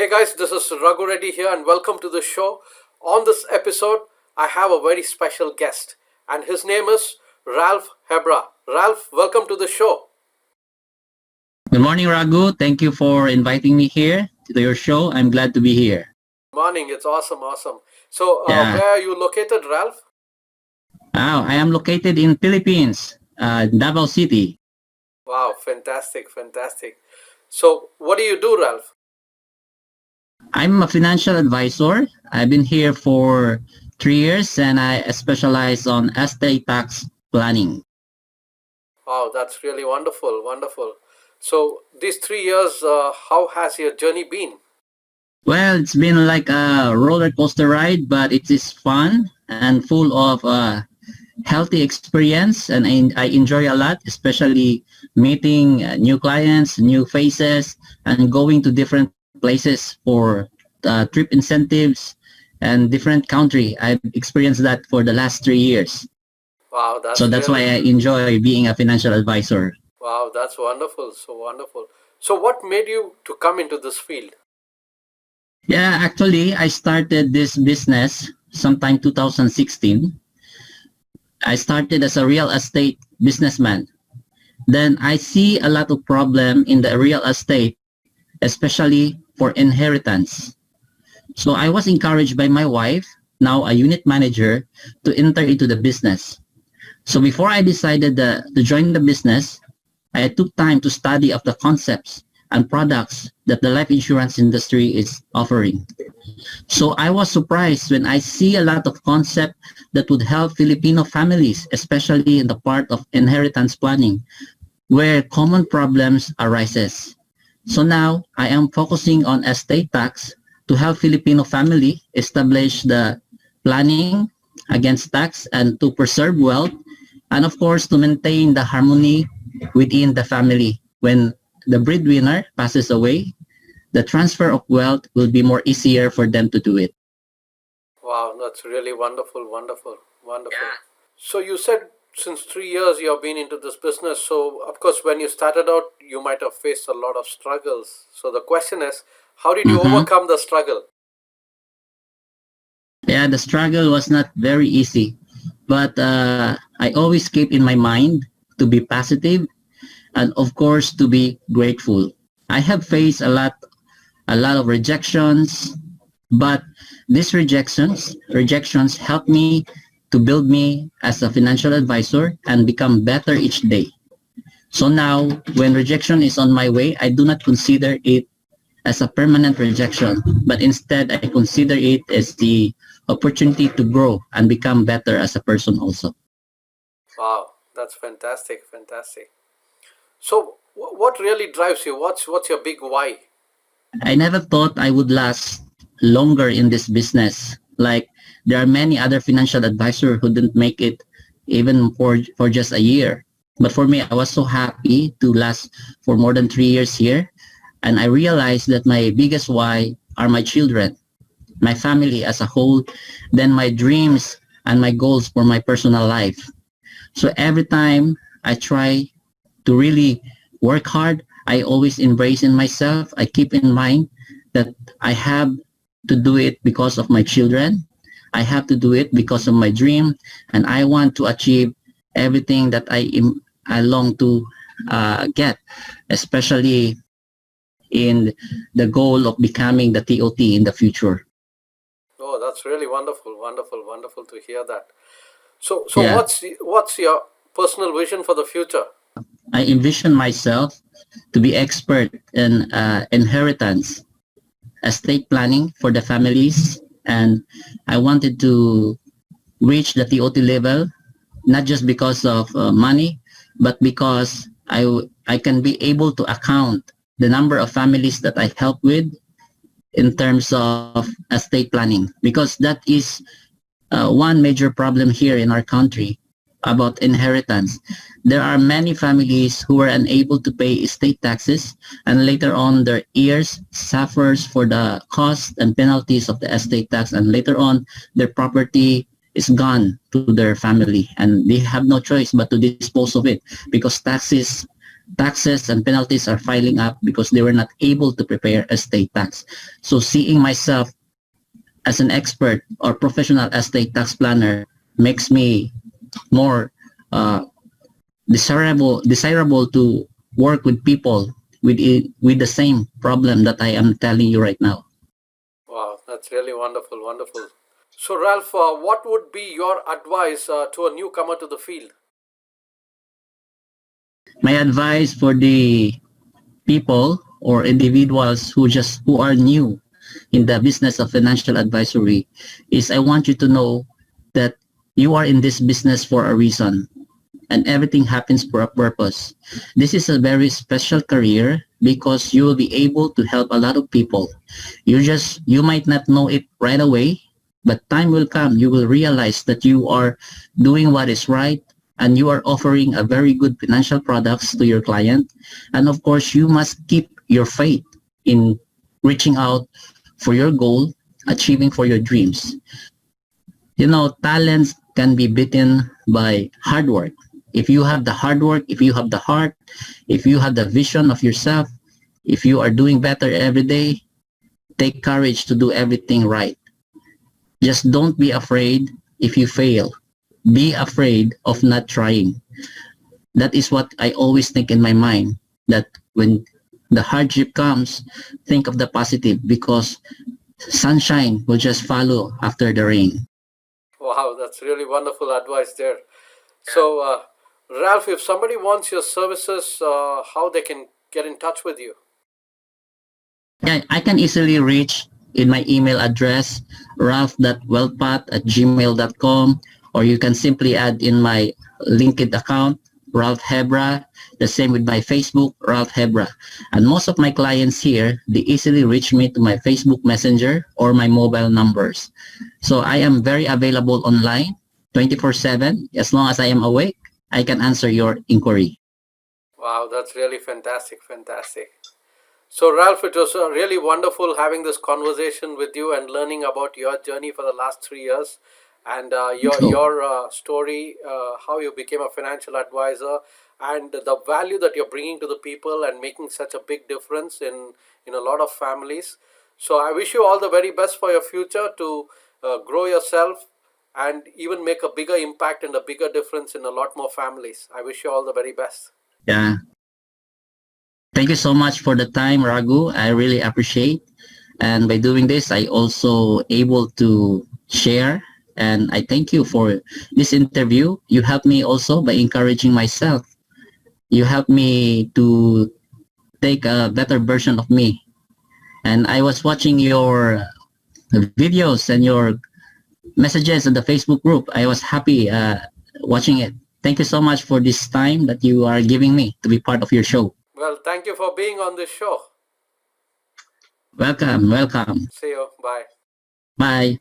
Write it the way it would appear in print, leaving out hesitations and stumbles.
Hey guys, this is Raghu Reddy here and welcome to the show. On this episode, I have a very special guest and his name is Hebra. Ralph, welcome to the show. Good morning, Raghu. Thank you for inviting me here to your show. I'm glad to be here. Morning, it's awesome. So, Yeah. where are you located, Ralph? I am located in Philippines, Davao City. Wow, fantastic. So, what do you do, Ralph? I'm a financial advisor. I've been here for 3 years and I specialize on estate tax planning. Wow, that's really wonderful. So, these 3 years, how has your journey been? Well, it's been like a roller coaster ride, but it is fun and full of healthy experience, and I enjoy a lot, especially meeting new clients, new faces, and going to different places for trip incentives and different country. I've experienced that for the last 3 years. Wow, So that's why I enjoy being a financial advisor. Wow, that's wonderful. So wonderful. So, what made you to come into this field? Yeah, actually, I started this business sometime 2016. I started as a real estate businessman. Then I see a lot of problem in the real estate, especially for inheritance. So I was encouraged by my wife, now a unit manager, to enter into the business. So before I decided to join the business, I took time to study of the concepts and products that the life insurance industry is offering. So I was surprised when I see a lot of concept that would help Filipino families, especially in the part of inheritance planning, where common problems arises. So now I am focusing on estate tax to help Filipino family establish the planning against tax and to preserve wealth, and of course to maintain the harmony within the family. When the breadwinner passes away, the transfer of wealth will be more easier for them to do it. Wow, that's really wonderful. Yeah. So you said since 3 years you have been into this business. So of course, when you started out, you might have faced a lot of struggles. So the question is, how did you overcome the struggle? Yeah, the struggle was not very easy, but I always keep in my mind to be positive and of course to be grateful. I have faced a lot of rejections, but these rejections help me to build me as a financial advisor and become better each day. So now when rejection is on my way, I do not consider it as a permanent rejection, but instead I consider it as the opportunity to grow and become better as a person also. Wow, that's fantastic. So what really drives you? What's your big why? I never thought I would last longer in this business. Like there are many other financial advisors who didn't make it even for just a year. But for me, I was so happy to last for more than 3 years here. And I realized that my biggest why are my children, my family as a whole, then my dreams and my goals for my personal life. So every time I try to really work hard, I always embrace in myself. I keep in mind that I have to do it because of my children. I have to do it because of my dream, and I want to achieve everything that I long to get, especially in the goal of becoming the TOT in the future. Oh, that's really wonderful to hear that. So Yeah. what's your personal vision for the future? I envision myself to be expert in inheritance, estate planning for the families, and I wanted to reach the TOT level, not just because of money, but because I can be able to account the number of families that I help with in terms of estate planning, because that is one major problem here in our country about inheritance. There are many families who are unable to pay estate taxes, and later on their heirs suffers for the cost and penalties of the estate tax, and later on their property is gone to their family and they have no choice but to dispose of it because taxes taxes and penalties are piling up because they were not able to prepare estate tax. So seeing myself as an expert or professional estate tax planner makes me more desirable to work with people with the same problem that I am telling you right now. Wow, that's really wonderful, wonderful. So, Ralph, what would be your advice to a newcomer to the field? My advice for the people or individuals who are new in the business of financial advisory is I want you to know that you are in this business for a reason and everything happens for a purpose. This is a very special career because you will be able to help a lot of people. You might not know it right away, but time will come. You will realize that you are doing what is right and you are offering a very good financial products to your client. And of course, you must keep your faith in reaching out for your goal, achieving for your dreams. You know, talents can be beaten by hard work. If you have the hard work, if you have the heart, if you have the vision of yourself, if you are doing better every day, take courage to do everything right. Just don't be afraid if you fail. Be afraid of not trying. That is what I always think in my mind, that when the hardship comes, think of the positive because sunshine will just follow after the rain. Wow, that's really wonderful advice there. So, Ralph, if somebody wants your services, how they can get in touch with you? Yeah, I can easily reach in my email address, ralph.wellpath@gmail.com, or you can simply add in my LinkedIn account, Ralph Hebra, the same with my Facebook, Ralph Hebra. And most of my clients here, they easily reach me to my Facebook Messenger or my mobile numbers. So I am very available online 24/7. As long as I am awake, I can answer your inquiry. Wow, that's really fantastic, fantastic. So, Ralph, it was really wonderful having this conversation with you and learning about your journey for the last 3 years and your story, how you became a financial advisor, and the value that you're bringing to the people and making such a big difference in a lot of families. So, I wish you all the very best for your future to grow yourself and even make a bigger impact and a bigger difference in a lot more families. I wish you all the very best. Yeah. Thank you so much for the time, Raghu. I really appreciate. And by doing this, I also able to share. And I thank you for this interview. You helped me also by encouraging myself. You helped me to take a better version of me. And I was watching your videos and your messages in the Facebook group. I was happy watching it. Thank you so much for this time that you are giving me to be part of your show. Well, thank you for being on this show. Welcome, welcome. See you. Bye. Bye.